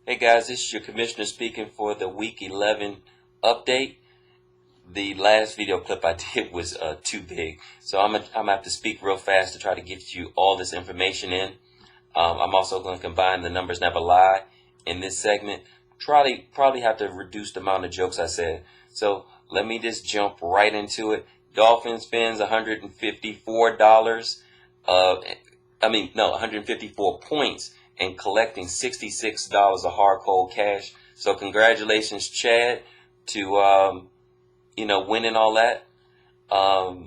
Hey guys, this is your commissioner speaking for the Week 11 update. The last video clip I did was too big, so I'm gonna have to speak real fast to try to get you all this information in. I'm also going to combine the numbers never lie in this segment. Probably have to reduce the amount of jokes I said. So let me just jump right into it. Dolphins spends $154. 154 points and collecting $66 of hard cold cash. So congratulations, Chad, to winning all that. Now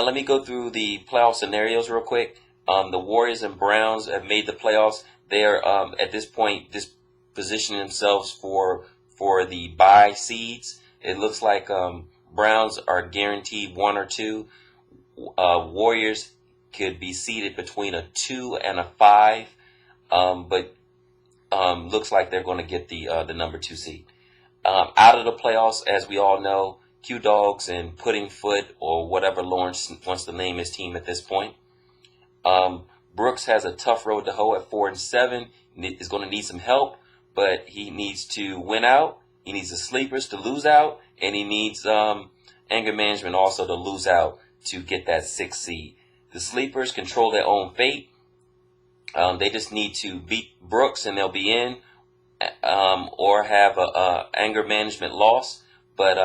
let me go through the playoff scenarios real quick. The Warriors and Browns have made the playoffs. They are at this point just positioning themselves for the bye seeds. It looks like Browns are guaranteed 1 or 2. Warriors could be seated between a 2 and a 5, but looks like they're going to get the number 2 seed. Out of the playoffs, as we all know, Q-Dogs and Pudding Foot, or whatever Lawrence wants to name his team at this point. Brooks has a tough road to hoe at 4-7. Is going to need some help, but he needs to win out. He needs the sleepers to lose out, and he needs anger management also to lose out to get that 6th seed. The sleepers control their own fate. They just need to beat Brooks and they'll be in, or have a anger management loss, but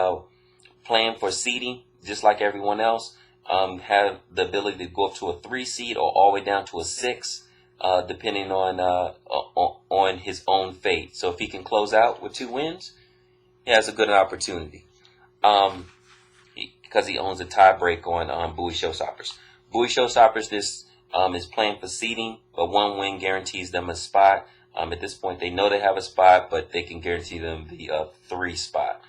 playing for seeding just like everyone else. Have the ability to go up to a 3 seed or all the way down to a 6, depending on his own fate. So if he can close out with 2 wins, he has a good opportunity. Because he owns a tie break on Bowie Showstoppers. Bowie Showstoppers is playing for seeding, but 1 win guarantees them a spot. At this point, they know they have a spot, but they can guarantee them the 3 spot.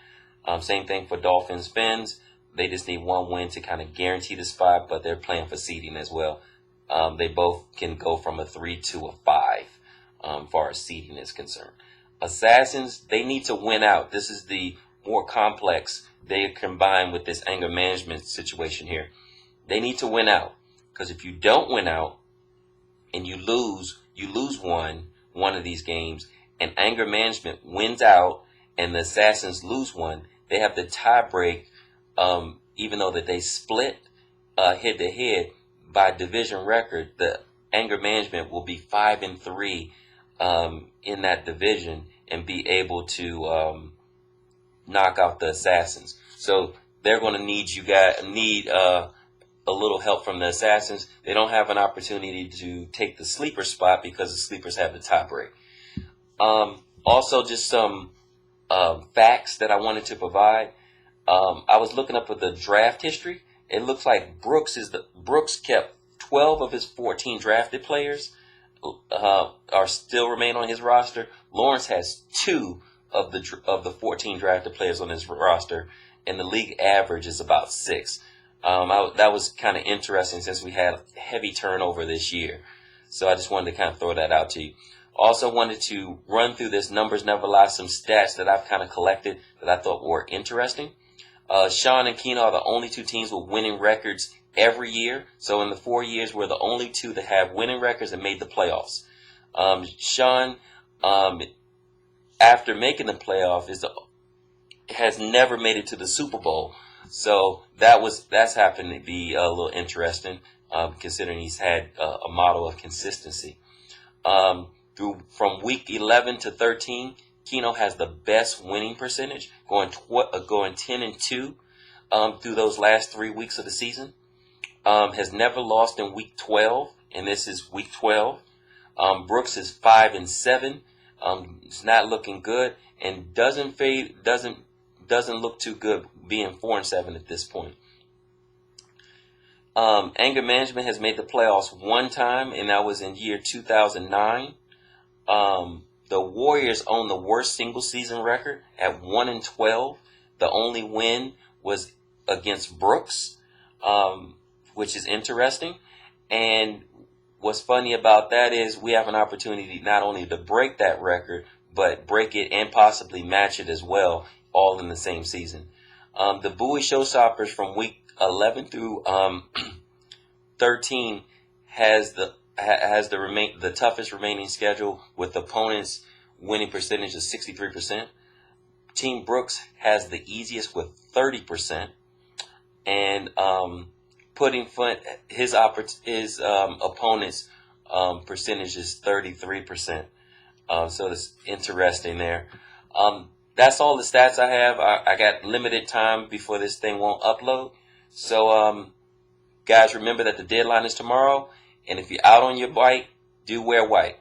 Same thing for Dolphins Fins. They just need 1 win to kind of guarantee the spot, but they're playing for seeding as well. They both can go from a 3 to a 5 as far as seeding is concerned. Assassins, they need to win out. This is the more complex. They combine with this anger management situation here. They need to win out, because if you don't win out and you lose one of these games, and anger management wins out and the Assassins lose one, they have the tie break. Even though that they split head to head by division record, the anger management will be 5-3 in that division and be able to knock out the Assassins. So they're going to need a little help from the Assassins. They don't have an opportunity to take the sleeper spot because the sleepers have the tie break. Also, just some facts that I wanted to provide. I was looking up at the draft history. It looks like Brooks kept 12 of his 14 drafted players are still remain on his roster. Lawrence has 2 of the 14 drafted players on his roster, and the league average is about 6. That was kind of interesting since we had heavy turnover this year. So I just wanted to kind of throw that out to you. Also wanted to run through this numbers never lie, some stats that I've kind of collected that I thought were interesting. Sean and Keno are the only 2 teams with winning records every year. So in the 4 years, we're the only 2 that have winning records and made the playoffs. Sean, after making the playoff, has never made it to the Super Bowl. So that's happened to be a little interesting, considering he's had a model of consistency. From week 11 to 13, Keno has the best winning percentage, going 10-2 through those last 3 weeks of the season. Has never lost in week 12, and this is week 12. Brooks is 5-7. It's not looking good, and doesn't look too good being 4-7 at this point. Anger management has made the playoffs 1 time, and that was in year 2009. The Warriors own the worst single season record at 1-12. The only win was against Brooks, which is interesting. And what's funny about that is we have an opportunity not only to break that record, but break it and possibly match it as well, all in the same season. The Bowie Showstoppers from week 11 through 13 has has the toughest remaining schedule with opponents winning percentage of 63%. Team Brooks has the easiest with 30%, and putting his opponent's percentage is 33%. So it's interesting there. That's all the stats I have. I got limited time before this thing won't upload. So guys, remember that the deadline is tomorrow, and if you're out on your bike, do wear white.